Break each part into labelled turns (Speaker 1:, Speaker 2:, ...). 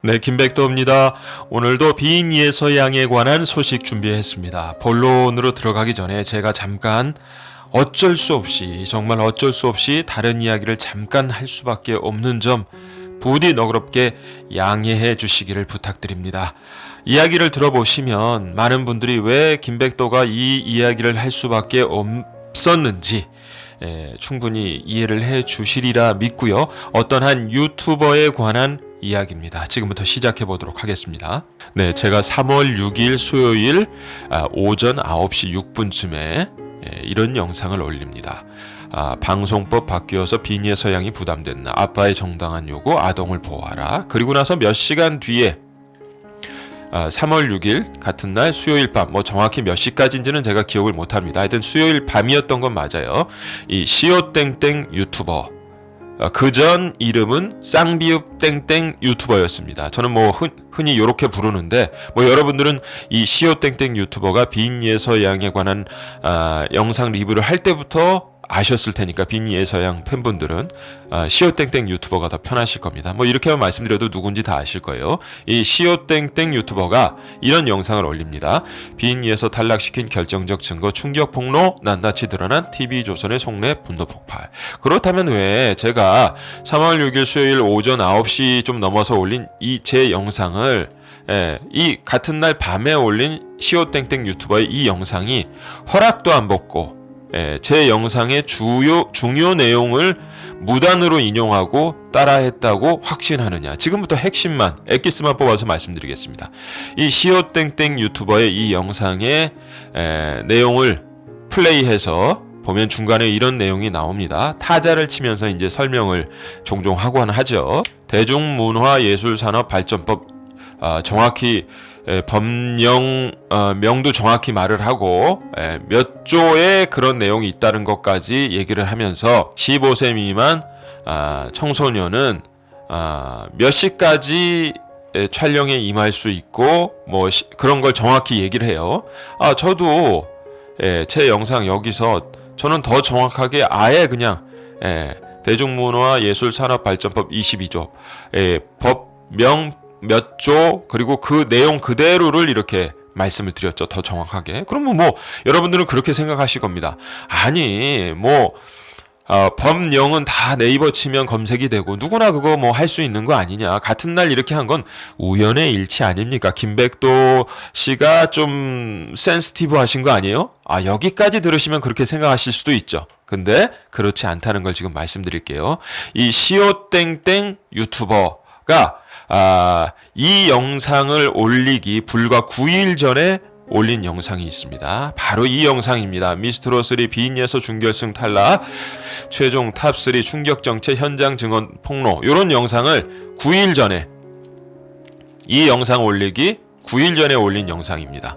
Speaker 1: 네, 김백도입니다. 오늘도 빙의에서양에 관한 소식 준비했습니다. 본론으로 들어가기 전에 제가 잠깐 정말 어쩔 수 없이 다른 이야기를 잠깐 할 수밖에 없는 점 부디 너그럽게 양해해 주시기를 부탁드립니다. 이야기를 들어보시면 많은 분들이 왜 김백도가 이 이야기를 할 수밖에 없었는지 충분히 이해를 해 주시리라 믿고요. 어떤 한 유튜버에 관한 이야기입니다. 지금부터 시작해 보도록 하겠습니다. 네, 제가 3월 6일 수요일 오전 9시 6분쯤에 이런 영상을 올립니다. 방송법 바뀌어서 빙의 서양이 부담됐나? 아빠의 정당한 요구 아동을 보호하라. 그리고 나서 몇 시간 뒤에 3월 6일 같은 날 수요일 밤, 정확히 몇 시까지인지는 제가 기억을 못합니다. 하여튼 수요일 밤이었던 건 맞아요. 이 시오땡땡 유튜버, 그전 이름은 쌍비읍 땡땡 유튜버였습니다. 저는 흔히 이렇게 부르는데 여러분들은 이 시오땡땡 유튜버가 빙의에서양에 관한 영상 리뷰를 할 때부터 아셨을 테니까 빙의에서양 팬분들은 시오땡땡 유튜버가 더 편하실 겁니다. 이렇게만 말씀드려도 누군지 다 아실 거예요. 이 시오땡땡 유튜버가 이런 영상을 올립니다. 빙의에서 탈락시킨 결정적 증거 충격 폭로 낱낱이 드러난 TV조선의 속내 분노 폭발. 그렇다면 왜 제가 3월 6일 수요일 오전 9시 좀 넘어서 올린 이 제 영상을 이 같은 날 밤에 올린 시오땡땡 유튜버의 이 영상이 허락도 안 받고 제 영상의 중요 내용을 무단으로 인용하고 따라했다고 확신하느냐. 지금부터 핵심만, 엑기스만 뽑아서 말씀드리겠습니다. 이 시오땡땡 유튜버의 이 영상의 내용을 플레이해서 보면 중간에 이런 내용이 나옵니다. 타자를 치면서 이제 설명을 종종 하곤 하죠. 대중문화예술산업발전법 정확히 법령명도 정확히 말을 하고 몇 조의 그런 내용이 있다는 것까지 얘기를 하면서 15세 미만 청소년은 몇 시까지 촬영에 임할 수 있고 그런 걸 정확히 얘기를 해요. 저도 제 영상 여기서 저는 더 정확하게 아예 그냥 대중문화예술산업발전법 22조 법명 몇 조 그리고 그 내용 그대로를 이렇게 말씀을 드렸죠. 더 정확하게. 그러면 여러분들은 그렇게 생각하실 겁니다. 아니 법령은 다 네이버 치면 검색이 되고 누구나 그거 할 수 있는 거 아니냐. 같은 날 이렇게 한 건 우연의 일치 아닙니까? 김백도 씨가 좀 센시티브 하신 거 아니에요? 여기까지 들으시면 그렇게 생각하실 수도 있죠. 근데 그렇지 않다는 걸 지금 말씀드릴게요. 이 시오땡땡 유튜버가 이 영상을 올리기 불과 9일 전에 올린 영상이 있습니다. 바로 이 영상입니다. 미스트롯3 빙의에서 준결승 탈락, 최종 탑3 충격정체 현장 증언 폭로. 이런 영상을 9일 전에, 이 영상 올리기 9일 전에 올린 영상입니다.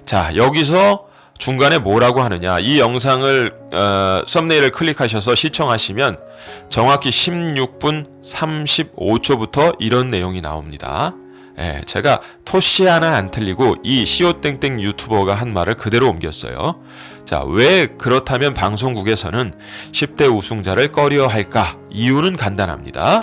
Speaker 1: 자, 여기서 중간에 뭐라고 하느냐. 이 영상을 썸네일을 클릭하셔서 시청하시면 정확히 16분 35초부터 이런 내용이 나옵니다. 제가 토시 하나 안 틀리고 이 시오땡땡 유튜버가 한 말을 그대로 옮겼어요. 자, 왜 그렇다면 방송국에서는 10대 우승자를 꺼려 할까? 이유는 간단합니다.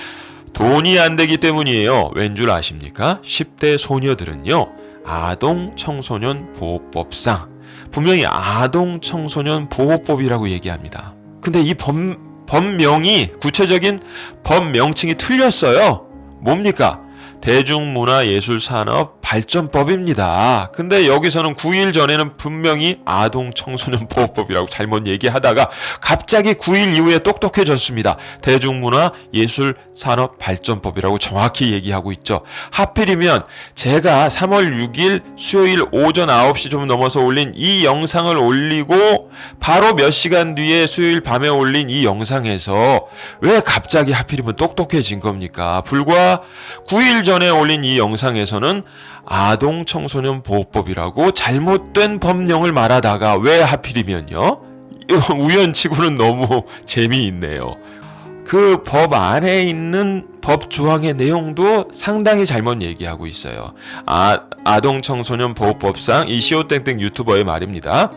Speaker 1: 돈이 안 되기 때문이에요. 왠 줄 아십니까? 10대 소녀들은요, 아동 청소년 보호법상 분명히 아동 청소년 보호법이라고 얘기합니다. 근데 이 법명이, 구체적인 법명칭이 틀렸어요. 뭡니까? 대중문화예술산업발전법입니다. 근데 여기서는 9일 전에는 분명히 아동청소년보호법이라고 잘못 얘기하다가 갑자기 9일 이후에 똑똑해졌습니다. 대중문화예술산업발전법이라고 정확히 얘기하고 있죠. 하필이면 제가 3월 6일 수요일 오전 9시 좀 넘어서 올린 이 영상을 올리고 바로 몇 시간 뒤에 수요일 밤에 올린 이 영상에서 왜 갑자기 하필이면 똑똑해진 겁니까? 불과 9일 전에 올린 이 영상에서는 아동 청소년 보호법이라고 잘못된 법령을 말하다가 왜 하필이면요? 우연치고는 너무 재미있네요. 그 법 안에 있는 법 조항의 내용도 상당히 잘못 얘기하고 있어요. 아동 청소년 보호법상 이 시오땡땡 유튜버의 말입니다.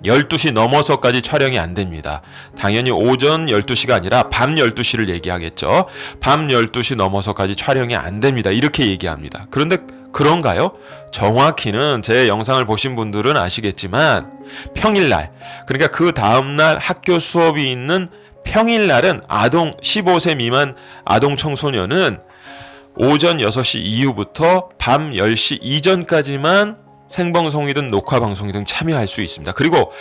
Speaker 1: 12시 넘어서까지 촬영이 안 됩니다. 당연히 오전 12시가 아니라 밤 12시를 얘기하겠죠. 밤 12시 넘어서까지 촬영이 안 됩니다. 이렇게 얘기합니다. 그런데 그런가요? 정확히는 제 영상을 보신 분들은 아시겠지만 평일날, 그러니까 그 다음날 학교 수업이 있는 평일날은 15세 미만 아동 청소년은 오전 6시 이후부터 밤 10시 이전까지만 생방송이든 녹화방송이든 참여할 수 있습니다. 그리고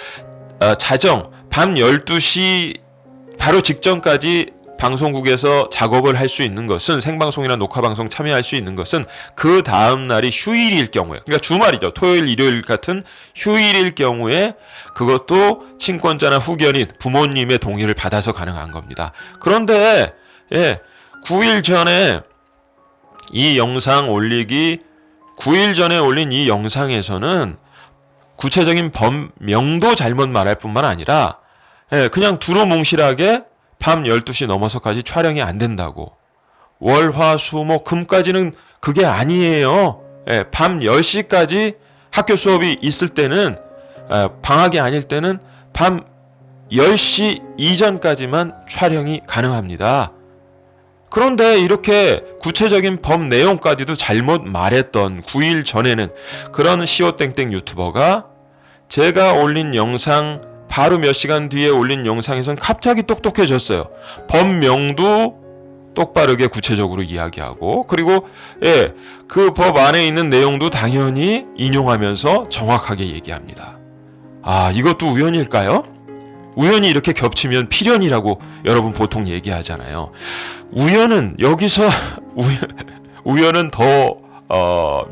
Speaker 1: 자정 밤 12시 바로 직전까지 방송국에서 작업을 할 수 있는 것은, 생방송이나 녹화방송 참여할 수 있는 것은 그 다음 날이 휴일일 경우에, 그러니까 주말이죠. 토요일, 일요일 같은 휴일일 경우에 그것도 친권자나 후견인, 부모님의 동의를 받아서 가능한 겁니다. 그런데 9일 전에 이 영상 올리기 9일 전에 올린 이 영상에서는 구체적인 법명도 잘못 말할 뿐만 아니라 그냥 두루뭉실하게 밤 12시 넘어서까지 촬영이 안 된다고. 월, 화, 수, 목, 금까지는 그게 아니에요. 밤 10시까지 학교 수업이 있을 때는, 방학이 아닐 때는 밤 10시 이전까지만 촬영이 가능합니다. 그런데 이렇게 구체적인 법 내용까지도 잘못 말했던 9일 전에는 그런 시오땡땡 유튜버가 제가 올린 영상 바로 몇 시간 뒤에 올린 영상에선 갑자기 똑똑해졌어요. 법명도 똑바르게 구체적으로 이야기하고, 그리고 그 법 안에 있는 내용도 당연히 인용하면서 정확하게 얘기합니다. 이것도 우연일까요? 우연이 이렇게 겹치면 필연이라고 여러분 보통 얘기하잖아요. 우연은 여기서 우연은 더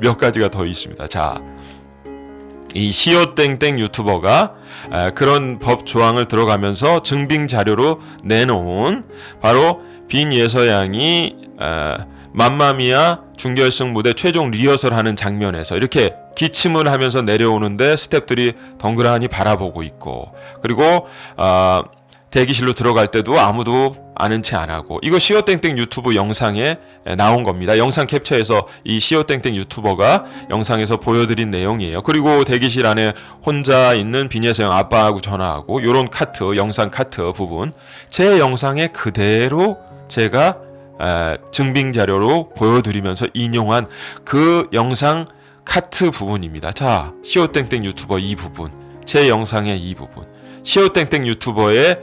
Speaker 1: 몇 가지가 더 있습니다. 자, 이 시오땡땡 유튜버가 그런 법 조항을 들어가면서 증빙 자료로 내놓은 바로 빈예서양이 맘마미아 준결승 무대 최종 리허설 하는 장면에서 이렇게 기침을 하면서 내려오는데 스태프들이 덩그러니 바라보고 있고, 그리고 대기실로 들어갈 때도 아무도 아는 채 안 하고, 이거 시오땡땡 유튜브 영상에 나온 겁니다. 영상 캡처해서 이 시오땡땡 유튜버가 영상에서 보여드린 내용이에요. 그리고 대기실 안에 혼자 있는 빈예서양 아빠하고 전화하고, 요런 카트, 영상 카트 부분 제 영상에 그대로 제가 증빙 자료로 보여드리면서 인용한 그 영상 카트 부분입니다. 자, 시오땡땡 유튜버 이 부분, 제 영상의 이 부분, 시오땡땡 유튜버의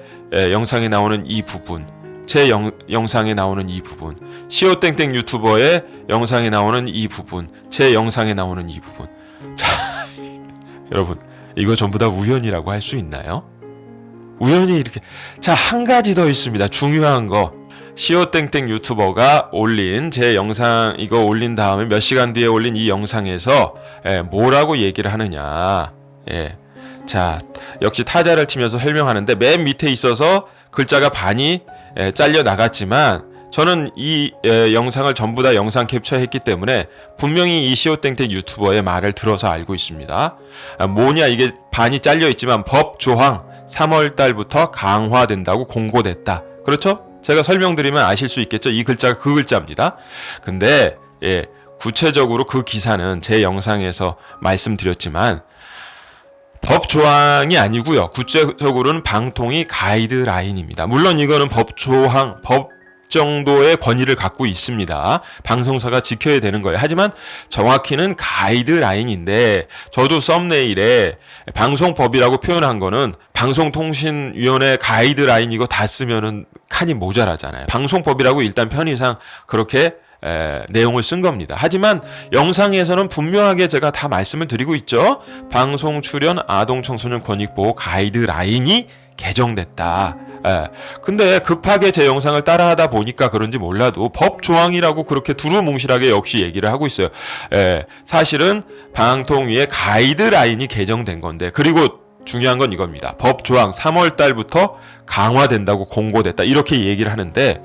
Speaker 1: 영상에 나오는 이 부분, 제 영상에 나오는 이 부분, 시오땡땡 유튜버의 영상에 나오는 이 부분, 제 영상에 나오는 이 부분. 자, 여러분, 이거 전부 다 우연이라고 할 수 있나요? 우연히 이렇게. 자, 한 가지 더 있습니다. 중요한 거. 시오땡땡 유튜버가 올린 제 영상, 이거 올린 다음에 몇 시간 뒤에 올린 이 영상에서 뭐라고 얘기를 하느냐. 자, 역시 타자를 치면서 설명하는데 맨 밑에 있어서 글자가 반이 잘려 나갔지만, 저는 이 영상을 전부 다 영상 캡처했기 때문에 분명히 이 시오땡땡 유튜버의 말을 들어서 알고 있습니다. 뭐냐, 이게 반이 잘려 있지만 법 조항 3월 달부터 강화된다고 공고됐다. 그렇죠? 제가 설명드리면 아실 수 있겠죠? 이 글자가 그 글자입니다. 근데 구체적으로 그 기사는 제 영상에서 말씀드렸지만 법 조항이 아니고요. 구체적으로는 방통위 가이드라인입니다. 물론 이거는 법 조항, 법 정도의 권위를 갖고 있습니다. 방송사가 지켜야 되는 거예요. 하지만 정확히는 가이드라인인데, 저도 썸네일에 방송법이라고 표현한 거는 방송통신위원회 가이드라인 이거 다 쓰면은 칸이 모자라잖아요. 방송법이라고 일단 편의상 그렇게 내용을 쓴 겁니다. 하지만 영상에서는 분명하게 제가 다 말씀을 드리고 있죠. 방송 출연 아동 청소년 권익보호 가이드라인이 개정됐다. 근데 급하게 제 영상을 따라하다 보니까 그런지 몰라도 법 조항이라고 그렇게 두루뭉실하게 역시 얘기를 하고 있어요. 사실은 방통위의 가이드라인이 개정된 건데, 그리고 중요한 건 이겁니다. 법 조항 3월 달부터 강화된다고 공고됐다. 이렇게 얘기를 하는데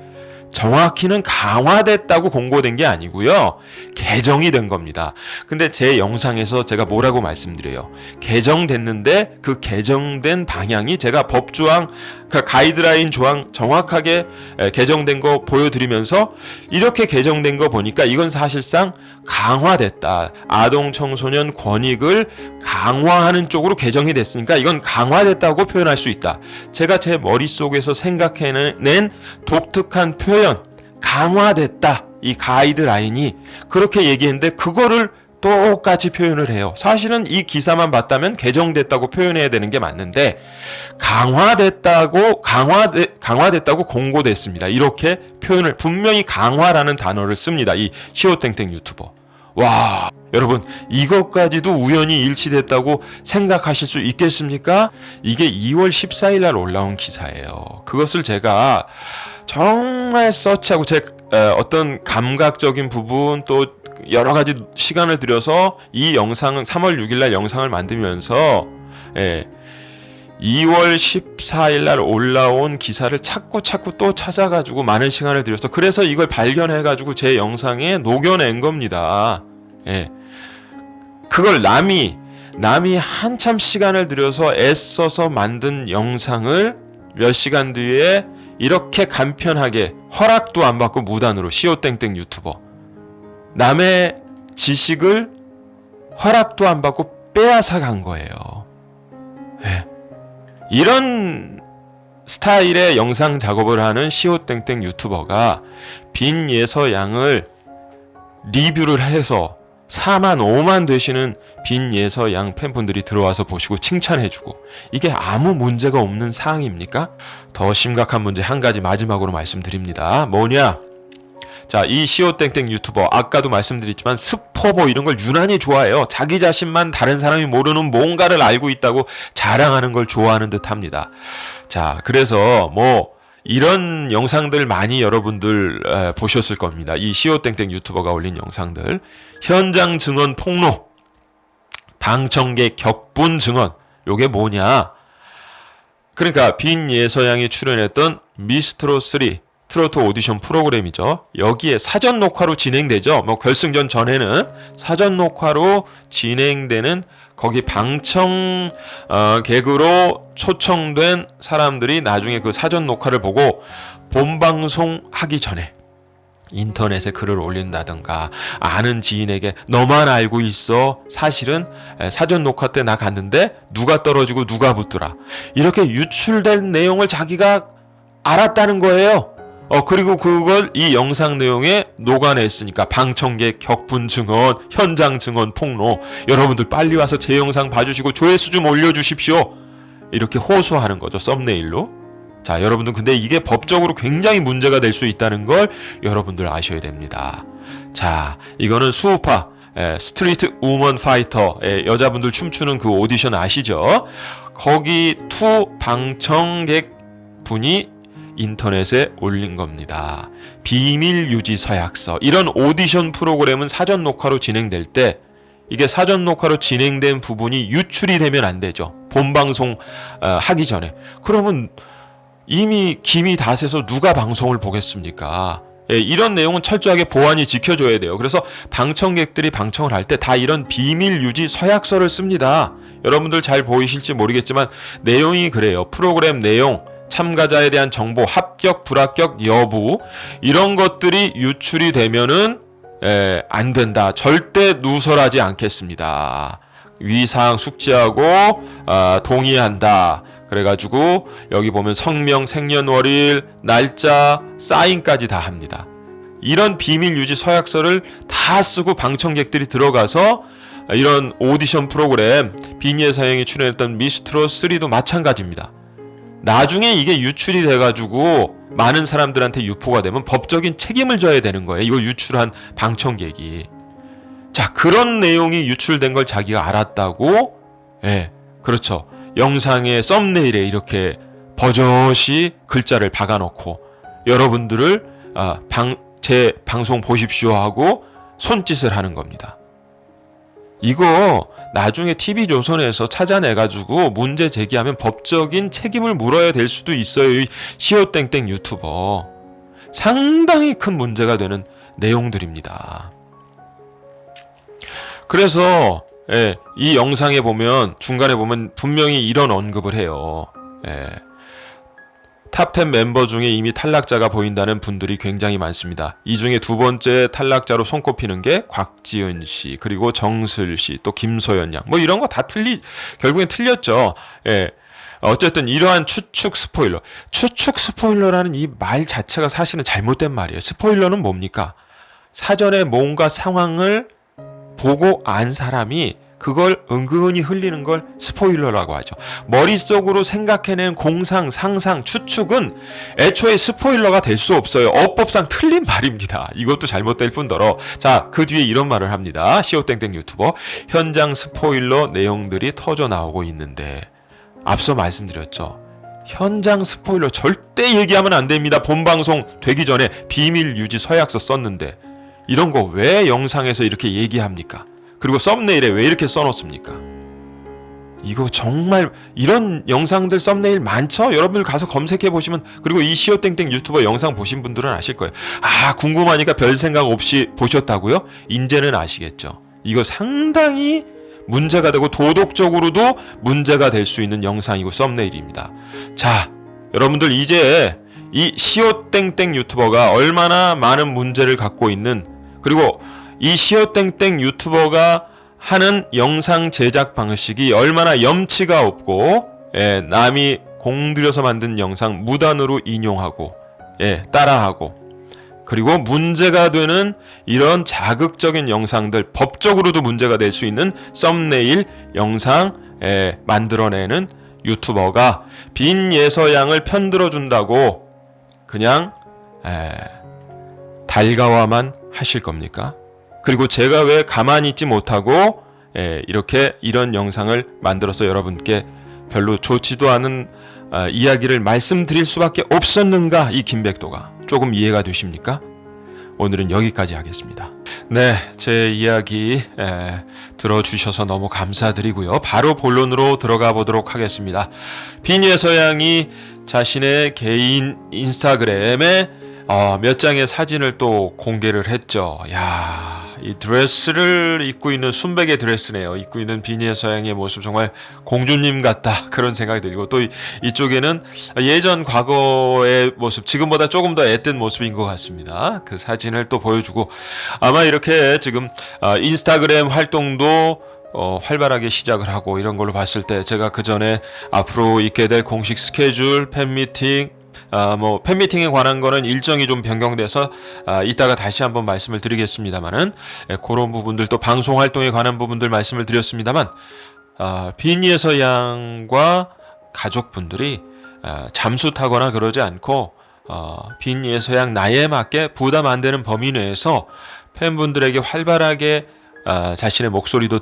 Speaker 1: 정확히는 강화됐다고 공고된 게 아니고요. 개정이 된 겁니다. 근데 제 영상에서 제가 뭐라고 말씀드려요. 개정됐는데 그 개정된 방향이 제가 법조항 그 가이드라인 조항 정확하게 개정된 거 보여드리면서 이렇게 개정된 거 보니까 이건 사실상 강화됐다. 아동 청소년 권익을 강화하는 쪽으로 개정이 됐으니까 이건 강화됐다고 표현할 수 있다. 제가 제 머릿속에서 생각해낸 독특한 표현, 강화됐다. 이 가이드라인이 그렇게 얘기했는데 그거를 똑같이 표현을 해요. 사실은 이 기사만 봤다면 개정됐다고 표현해야 되는 게 맞는데 강화됐다고 공고됐습니다. 이렇게 표현을 분명히 강화라는 단어를 씁니다. 이 시오땡땡 유튜버. 와, 여러분 이것까지도 우연히 일치됐다고 생각하실 수 있겠습니까? 이게 2월 14일 날 올라온 기사예요. 그것을 제가 정말 서치하고 제 어떤 감각적인 부분 또 여러 가지 시간을 들여서 이 영상은 3월 6일 날 영상을 만들면서 2월 14일 날 올라온 기사를 자꾸 또 찾아가지고 많은 시간을 들여서 그래서 이걸 발견해가지고 제 영상에 녹여낸 겁니다. 그걸 남이 한참 시간을 들여서 애써서 만든 영상을 몇 시간 뒤에 이렇게 간편하게 허락도 안 받고 무단으로 시오땡땡 유튜버 남의 지식을 허락도 안 받고 빼앗아 간 거예요. 이런 스타일의 영상 작업을 하는 시오땡땡 유튜버가 빈예서양을 리뷰를 해서 4만 5만 되시는 빈예서양 팬분들이 들어와서 보시고 칭찬해주고 이게 아무 문제가 없는 사항입니까? 더 심각한 문제 한 가지 마지막으로 말씀드립니다. 뭐냐? 자, 이 시오땡땡 유튜버 아까도 말씀드렸지만 스포보 이런 걸 유난히 좋아해요. 자기 자신만 다른 사람이 모르는 뭔가를 알고 있다고 자랑하는 걸 좋아하는 듯 합니다. 자, 그래서 이런 영상들 많이 여러분들 보셨을 겁니다. 이 시오땡땡 유튜버가 올린 영상들. 현장 증언 폭로, 방청객 격분 증언. 요게 뭐냐? 그러니까 빈예서양이 출연했던 미스트롯3 트로트 오디션 프로그램이죠. 여기에 사전 녹화로 진행되죠. 결승전 전에는 사전 녹화로 진행되는 거기 방청 객으로 초청된 사람들이 나중에 그 사전 녹화를 보고 본방송 하기 전에 인터넷에 글을 올린다든가 아는 지인에게 너만 알고 있어. 사실은 사전 녹화 때 나 갔는데 누가 떨어지고 누가 붙더라. 이렇게 유출된 내용을 자기가 알았다는 거예요. 그리고 그걸 이 영상 내용에 녹아냈으니까 방청객 격분 증언, 현장 증언 폭로. 여러분들 빨리 와서 제 영상 봐주시고 조회수 좀 올려주십시오. 이렇게 호소하는 거죠. 썸네일로. 자, 여러분들 근데 이게 법적으로 굉장히 문제가 될 수 있다는 걸 여러분들 아셔야 됩니다. 자, 이거는 수우파 스트리트 우먼 파이터 여자분들 춤추는 그 오디션 아시죠? 거기 투 방청객 분이 인터넷에 올린 겁니다. 비밀 유지 서약서. 이런 오디션 프로그램은 사전 녹화로 진행될 때 이게 사전 녹화로 진행된 부분이 유출이 되면 안 되죠. 본방송 하기 전에. 그러면 이미 김이 다 새서 누가 방송을 보겠습니까? 이런 내용은 철저하게 보안이 지켜줘야 돼요. 그래서 방청객들이 방청을 할 때 다 이런 비밀 유지 서약서를 씁니다. 여러분들 잘 보이실지 모르겠지만 내용이 그래요. 프로그램 내용, 참가자에 대한 정보, 합격, 불합격 여부 이런 것들이 유출이 되면은 안 된다. 절대 누설하지 않겠습니다. 위사항 숙지하고 동의한다. 그래가지고 여기 보면 성명, 생년월일, 날짜, 사인까지 다 합니다. 이런 비밀 유지 서약서를 다 쓰고 방청객들이 들어가서 이런 오디션 프로그램 빈예서양이 출연했던 미스트롯3도 마찬가지입니다. 나중에 이게 유출이 돼가지고 많은 사람들한테 유포가 되면 법적인 책임을 져야 되는 거예요. 이걸 유출한 방청객이. 자, 그런 내용이 유출된 걸 자기가 알았다고? 그렇죠. 영상의 썸네일에 이렇게 버젓이 글자를 박아놓고 여러분들을 제 방송 보십시오 하고 손짓을 하는 겁니다. 이거 나중에 TV조선에서 찾아내가지고 문제 제기하면 법적인 책임을 물어야 될 수도 있어요. 이 시오땡땡 유튜버. 상당히 큰 문제가 되는 내용들입니다. 그래서 이 영상에 보면 중간에 보면 분명히 이런 언급을 해요. 탑10 멤버 중에 이미 탈락자가 보인다는 분들이 굉장히 많습니다. 이 중에 두 번째 탈락자로 손꼽히는 게 곽지은 씨, 그리고 정슬 씨, 또 김소연 양. 뭐 이런 거 다 결국엔 틀렸죠. 예. 어쨌든 이러한 추측 스포일러라는 이 말 자체가 사실은 잘못된 말이에요. 스포일러는 뭡니까? 사전에 뭔가 상황을 보고 안 사람이 그걸 은근히 흘리는 걸 스포일러라고 하죠. 머릿속으로 생각해낸 공상, 상상, 추측은 애초에 스포일러가 될 수 없어요. 어법상 틀린 말입니다. 이것도 잘못될 뿐더러 자, 그 뒤에 이런 말을 합니다. 시오땡땡 유튜버 현장 스포일러 내용들이 터져 나오고 있는데 앞서 말씀드렸죠. 현장 스포일러 절대 얘기하면 안 됩니다. 본방송 되기 전에 비밀 유지 서약서 썼는데 이런 거 왜 영상에서 이렇게 얘기합니까? 그리고 썸네일에 왜 이렇게 써놓습니까? 이거 정말 이런 영상들 썸네일 많죠? 여러분들 가서 검색해 보시면, 그리고 이 시오땡땡 유튜버 영상 보신 분들은 아실 거예요. 아, 궁금하니까 별 생각 없이 보셨다고요? 이제는 아시겠죠? 이거 상당히 문제가 되고 도덕적으로도 문제가 될 수 있는 영상이고 썸네일입니다. 자, 여러분들 이제 이 시오땡땡 유튜버가 얼마나 많은 문제를 갖고 있는, 그리고 이 시오땡땡 유튜버가 하는 영상 제작 방식이 얼마나 염치가 없고, 남이 공들여서 만든 영상 무단으로 인용하고, 따라하고, 그리고 문제가 되는 이런 자극적인 영상들, 법적으로도 문제가 될 수 있는 썸네일 영상 만들어내는 유튜버가 빈예서양을 편들어준다고 그냥 달가와만 하실 겁니까? 그리고 제가 왜 가만히 있지 못하고 이런 영상을 만들어서 여러분께 별로 좋지도 않은 이야기를 말씀드릴 수밖에 없었는가, 이 김백도가. 조금 이해가 되십니까? 오늘은 여기까지 하겠습니다. 네, 제 이야기 들어주셔서 너무 감사드리고요. 바로 본론으로 들어가 보도록 하겠습니다. 빈예서양이 자신의 개인 인스타그램에 몇 장의 사진을 또 공개를 했죠. 야, 이 드레스를 입고 있는, 순백의 드레스네요. 입고 있는 빈예서양의 모습 정말 공주님 같다, 그런 생각이 들고, 또 이쪽에는 예전 과거의 모습, 지금보다 조금 더 앳된 모습인 것 같습니다. 그 사진을 또 보여주고, 아마 이렇게 지금 인스타그램 활동도 활발하게 시작을 하고, 이런 걸로 봤을 때 제가 그 전에 앞으로 있게 될 공식 스케줄, 팬미팅, 팬미팅에 관한 거는 일정이 좀 변경돼서 이따가 다시 한번 말씀을 드리겠습니다만은, 그런 부분들, 또 방송 활동에 관한 부분들 말씀을 드렸습니다만, 빈예서양과 가족분들이 잠수타거나 그러지 않고 빈예서양 나이에 맞게 부담 안 되는 범위 내에서 팬분들에게 활발하게 자신의 목소리도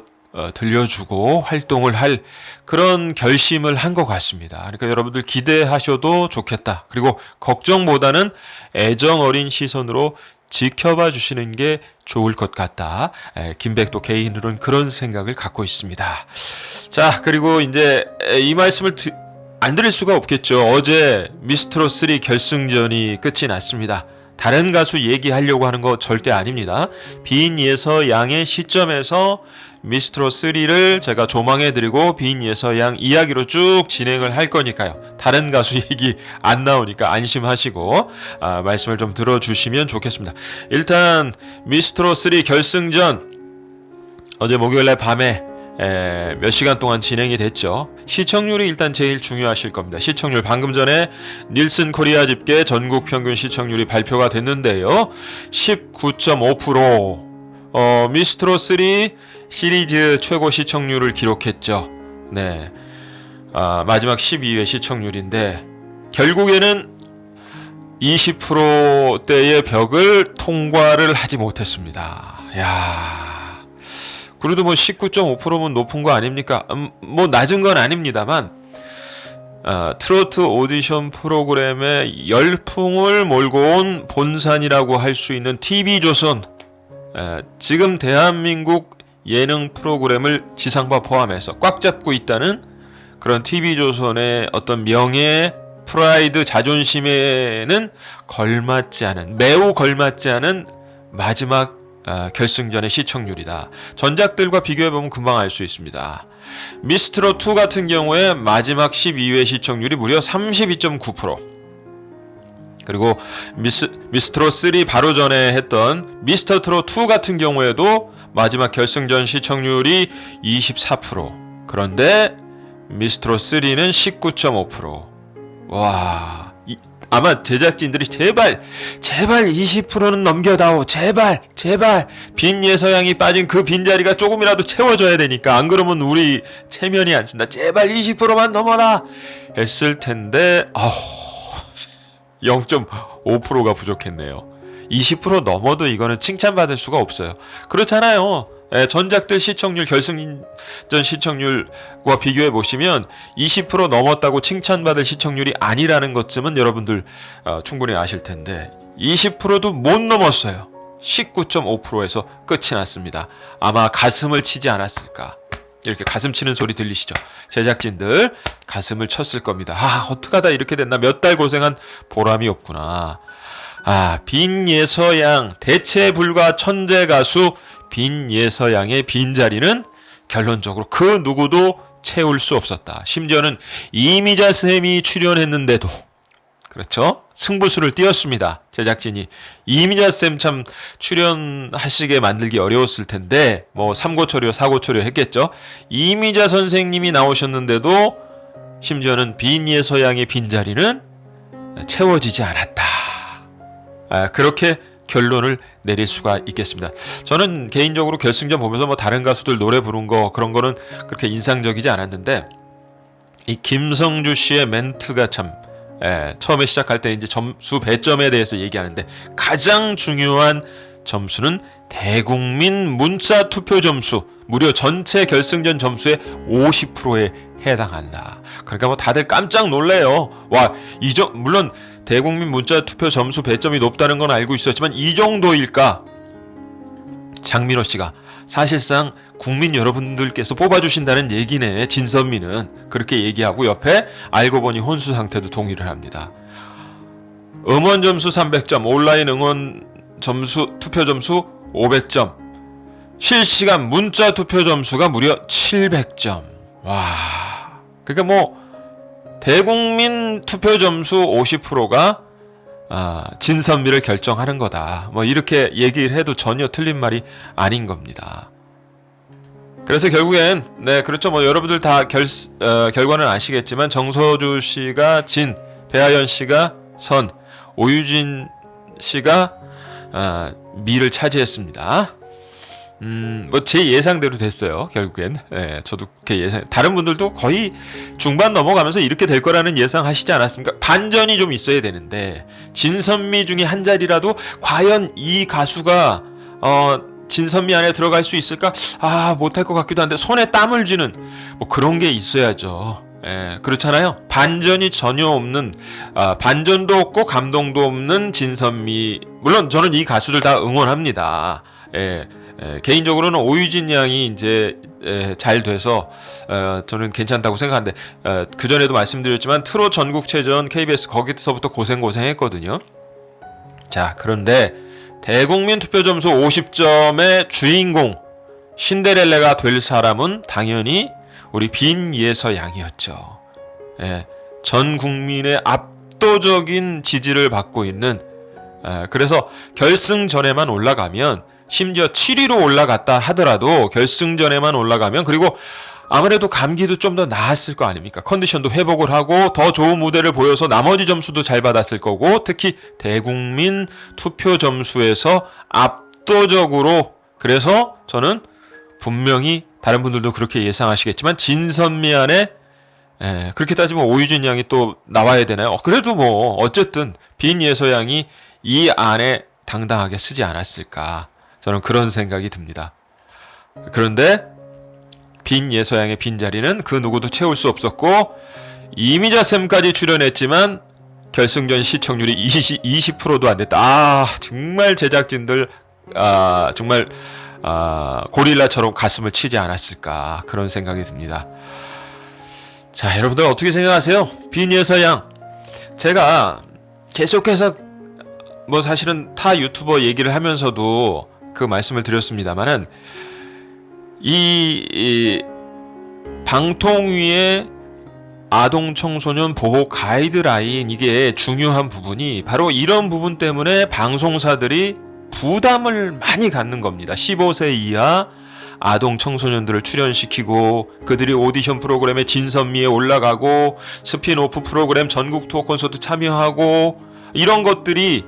Speaker 1: 들려주고 활동을 할 그런 결심을 한 것 같습니다. 그러니까 여러분들 기대하셔도 좋겠다. 그리고 걱정보다는 애정 어린 시선으로 지켜봐 주시는 게 좋을 것 같다. 김백도 개인으로는 그런 생각을 갖고 있습니다. 자, 그리고 이제 이 말씀을 안 드릴 수가 없겠죠. 어제 미스트롯3 결승전이 끝이 났습니다. 다른 가수 얘기하려고 하는 거 절대 아닙니다. 빈예서양의 시점에서 미스트롯3를 제가 조망해드리고 빈예서양 이야기로 쭉 진행을 할 거니까요. 다른 가수 얘기 안 나오니까 안심하시고 말씀을 좀 들어주시면 좋겠습니다. 일단 미스트롯3 결승전 어제 목요일날 밤에 몇 시간 동안 진행이 됐죠. 시청률이 일단 제일 중요하실 겁니다. 시청률, 방금 전에 닐슨 코리아 집계 전국 평균 시청률이 발표가 됐는데요. 19.5%. 미스트롯3 시리즈 최고 시청률을 기록했죠. 네. 마지막 12회 시청률인데 결국에는 20%대의 벽을 통과를 하지 못했습니다. 야, 그래도 뭐 19.5%면 높은 거 아닙니까? 뭐 낮은 건 아닙니다만, 트로트 오디션 프로그램에 열풍을 몰고 온 본산이라고 할 수 있는 TV조선, 지금 대한민국 예능 프로그램을 지상파 포함해서 꽉 잡고 있다는 그런 TV조선의 어떤 명예, 프라이드, 자존심에는 걸맞지 않은, 매우 걸맞지 않은 마지막 결승전의 시청률이다. 전작들과 비교해보면 금방 알 수 있습니다. 미스트롯2 같은 경우에 마지막 12회 시청률이 무려 32.9%. 그리고 미스트롯 3 바로 전에 했던 미스터 트롯 2 같은 경우에도 마지막 결승전 시청률이 24%. 그런데 미스트롯 3는 19.5%. 와, 아마 제작진들이 제발 20%는 넘겨다오. 제발 빈예서양이 빠진 그 빈자리가 조금이라도 채워져야 되니까, 안 그러면 우리 체면이 안 쓴다. 제발 20%만 넘어라 했을 텐데 0.5%가 부족했네요. 20% 넘어도 이거는 칭찬받을 수가 없어요. 그렇잖아요. 전작들 시청률, 결승전 시청률과 비교해 보시면 20% 넘었다고 칭찬받을 시청률이 아니라는 것쯤은 여러분들 충분히 아실 텐데 20%도 못 넘었어요. 19.5%에서 끝이 났습니다. 아마 가슴을 치지 않았을까. 이렇게 가슴 치는 소리 들리시죠? 제작진들 가슴을 쳤을 겁니다. 어떡하다 이렇게 됐나. 몇 달 고생한 보람이 없구나. 빈예서양, 대체 불가 천재 가수 빈예서양의 빈자리는 결론적으로 그 누구도 채울 수 없었다. 심지어는 이미자 쌤이 출연했는데도, 그렇죠? 승부수를 띄웠습니다. 제작진이. 이미자 쌤 참 출연하시게 만들기 어려웠을 텐데 뭐 3고초려 4고초려 했겠죠. 이미자 선생님이 나오셨는데도 심지어는 빈예서양의 빈자리는 채워지지 않았다. 그렇게 결론을 내릴 수가 있겠습니다. 저는 개인적으로 결승전 보면서 뭐 다른 가수들 노래 부른 거 그런 거는 그렇게 인상적이지 않았는데, 이 김성주 씨의 멘트가 참 처음에 시작할 때 이제 점수 배점에 대해서 얘기하는데, 가장 중요한 점수는 대국민 문자 투표 점수, 무려 전체 결승전 점수의 50%에 해당한다. 그러니까 뭐 다들 깜짝 놀래요. 물론 대국민 문자 투표 점수 배점이 높다는 건 알고 있었지만 이 정도일까? 장민호 씨가 사실상 국민 여러분들께서 뽑아주신다는 얘기네. 진선미는 그렇게 얘기하고 옆에 알고 보니 혼수 상태도 동의를 합니다. 음원 점수 300점, 온라인 응원 점수 투표 점수 500점, 실시간 문자 투표 점수가 무려 700점. 와, 그러니까 뭐 대국민 투표 점수 50%가 진선미를 결정하는 거다. 뭐 이렇게 얘기를 해도 전혀 틀린 말이 아닌 겁니다. 그래서 결국엔 그렇죠. 뭐 여러분들 다 결과는 아시겠지만 정서주 씨가 진, 배아연 씨가 선, 오유진 씨가 미를 차지했습니다. 뭐 제 예상대로 됐어요. 결국엔. 저도 그렇게 예상. 다른 분들도 거의 중반 넘어가면서 이렇게 될 거라는 예상하시지 않았습니까? 반전이 좀 있어야 되는데, 진선미 중에 한 자리라도 과연 이 가수가 진선미 안에 들어갈 수 있을까? 못할 것 같기도 한데 손에 땀을 쥐는 뭐 그런 게 있어야죠. 그렇잖아요. 반전이 전혀 없는, 반전도 없고 감동도 없는 진선미. 물론 저는 이 가수들 다 응원합니다. 개인적으로는 오유진 양이 이제 잘 돼서 저는 괜찮다고 생각하는데, 그전에도 말씀드렸지만 트롯 전국체전 KBS 거기서부터 고생했거든요. 자, 그런데 대국민 투표 점수 50점의 주인공, 신데렐라가 될 사람은 당연히 우리 빈예서 양이었죠. 전 국민의 압도적인 지지를 받고 있는, 그래서 결승전에만 올라가면, 심지어 7위로 올라갔다 하더라도 결승전에만 올라가면, 그리고 아무래도 감기도 좀 더 나았을 거 아닙니까? 컨디션도 회복을 하고 더 좋은 무대를 보여서 나머지 점수도 잘 받았을 거고, 특히 대국민 투표 점수에서 압도적으로. 그래서 저는 분명히 다른 분들도 그렇게 예상하시겠지만 진선미 안에, 그렇게 따지면 오유진 양이 또 나와야 되나요? 그래도 뭐 어쨌든 빈예서 양이 이 안에 당당하게 쓰지 않았을까, 저는 그런 생각이 듭니다. 그런데 빈예서양의 빈자리는 그 누구도 채울 수 없었고, 이미자쌤까지 출연했지만 결승전 시청률이 20%도 안 됐다. 정말 제작진들 정말 고릴라처럼 가슴을 치지 않았을까, 그런 생각이 듭니다. 자, 여러분들 어떻게 생각하세요? 빈예서양. 제가 계속해서 뭐 사실은 타 유튜버 얘기를 하면서도 그 말씀을 드렸습니다만은, 이 방통위의 아동 청소년 보호 가이드라인, 이게 중요한 부분이 바로 이런 부분 때문에 방송사들이 부담을 많이 갖는 겁니다. 15세 이하 아동 청소년들을 출연시키고 그들이 오디션 프로그램에 진선미에 올라가고 스핀오프 프로그램 전국 투어 콘서트 참여하고 이런 것들이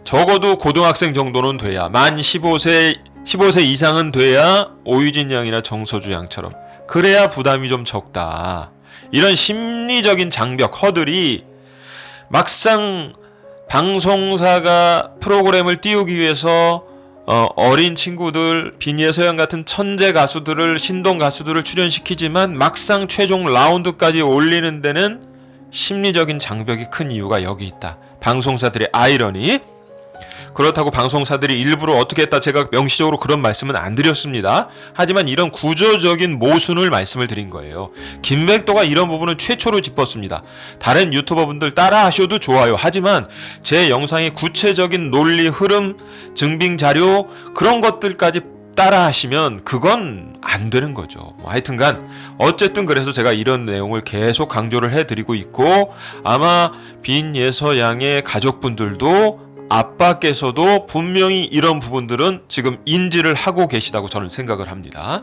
Speaker 1: 적어도 고등학생 정도는 돼야, 만 15세 이상은 돼야 오유진 양이나 정서주 양처럼, 그래야 부담이 좀 적다. 이런 심리적인 장벽, 허들이 막상 방송사가 프로그램을 띄우기 위해서 어린 친구들, 빈예 서양 같은 천재 가수들을, 신동 가수들을 출연시키지만 막상 최종 라운드까지 올리는 데는 심리적인 장벽이 큰 이유가 여기 있다. 방송사들의 아이러니. 그렇다고 방송사들이 일부러 어떻게 했다, 제가 명시적으로 그런 말씀은 안 드렸습니다. 하지만 이런 구조적인 모순을 말씀을 드린 거예요. 김백도가 이런 부분을 최초로 짚었습니다. 다른 유튜버분들 따라 하셔도 좋아요. 하지만 제 영상의 구체적인 논리, 흐름, 증빙 자료, 그런 것들까지 따라 하시면 그건 안 되는 거죠. 하여튼간 어쨌든 그래서 제가 이런 내용을 계속 강조를 해드리고 있고, 아마 빈예서 양의 가족분들도, 아빠께서도 분명히 이런 부분들은 지금 인지를 하고 계시다고 저는 생각을 합니다.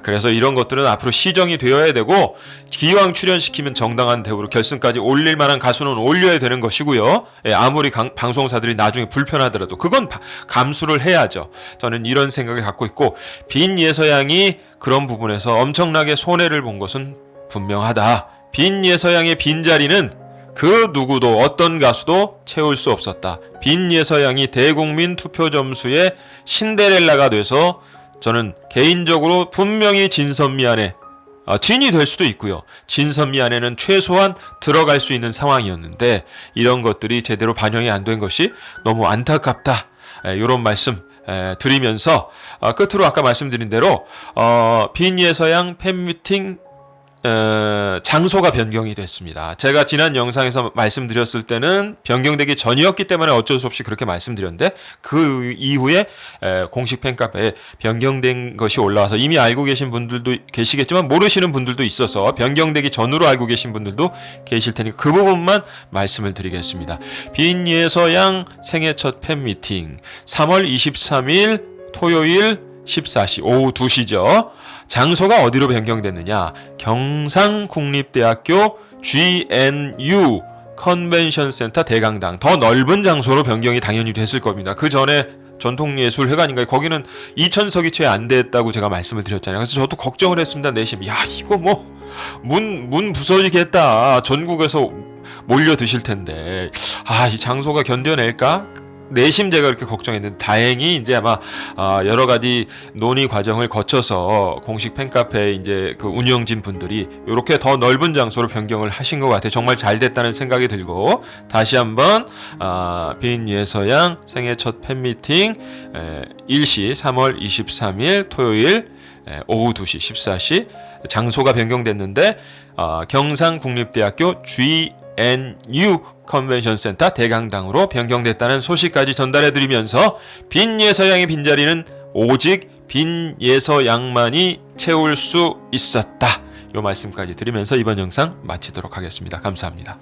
Speaker 1: 그래서 이런 것들은 앞으로 시정이 되어야 되고, 기왕 출연시키면 정당한 대우로 결승까지 올릴 만한 가수는 올려야 되는 것이고요. 아무리 방송사들이 나중에 불편하더라도 그건 감수를 해야죠. 저는 이런 생각을 갖고 있고, 빈예서양이 그런 부분에서 엄청나게 손해를 본 것은 분명하다. 빈예서양의 빈자리는 그 누구도, 어떤 가수도 채울 수 없었다. 빈예서양이 대국민 투표 점수의 신데렐라가 돼서 저는 개인적으로 분명히 진선미 안에 진이 될 수도 있고요. 진선미 안에는 최소한 들어갈 수 있는 상황이었는데 이런 것들이 제대로 반영이 안 된 것이 너무 안타깝다. 이런 말씀 드리면서 끝으로 아까 말씀드린 대로 빈예서양 팬미팅 장소가 변경이 됐습니다. 제가 지난 영상에서 말씀드렸을 때는 변경되기 전이었기 때문에 어쩔 수 없이 그렇게 말씀드렸는데, 그 이후에 공식 팬카페에 변경된 것이 올라와서 이미 알고 계신 분들도 계시겠지만 모르시는 분들도 있어서 변경되기 전으로 알고 계신 분들도 계실 테니까 그 부분만 말씀을 드리겠습니다. 빈예서양 생애 첫 팬미팅 3월 23일 토요일 14시 오후 2시죠. 장소가 어디로 변경됐느냐? 경상국립대학교 GNU 컨벤션센터 대강당, 더 넓은 장소로 변경이 당연히 됐을 겁니다. 그 전에 전통예술회관인가요? 거기는 2,000석이 채 안 됐다고 제가 말씀을 드렸잖아요. 그래서 저도 걱정을 했습니다. 내심, 야 이거 뭐 문 부서지겠다. 전국에서 몰려 드실 텐데, 이 장소가 견뎌낼까? 내심 제가 그렇게 걱정했는데, 다행히 이제 아마 여러 가지 논의 과정을 거쳐서 공식 팬카페 이제 그 운영진 분들이 이렇게 더 넓은 장소로 변경을 하신 것 같아요. 정말 잘 됐다는 생각이 들고, 다시 한번 빈예서양 생애 첫 팬미팅 일시 3월 23일 토요일 오후 2시 14시 장소가 변경됐는데 경상국립대학교 GNU 컨벤션센터 대강당으로 변경됐다는 소식까지 전달해드리면서, 빈예서양의 빈자리는 오직 빈예서양만이 채울 수 있었다. 이 말씀까지 드리면서 이번 영상 마치도록 하겠습니다. 감사합니다.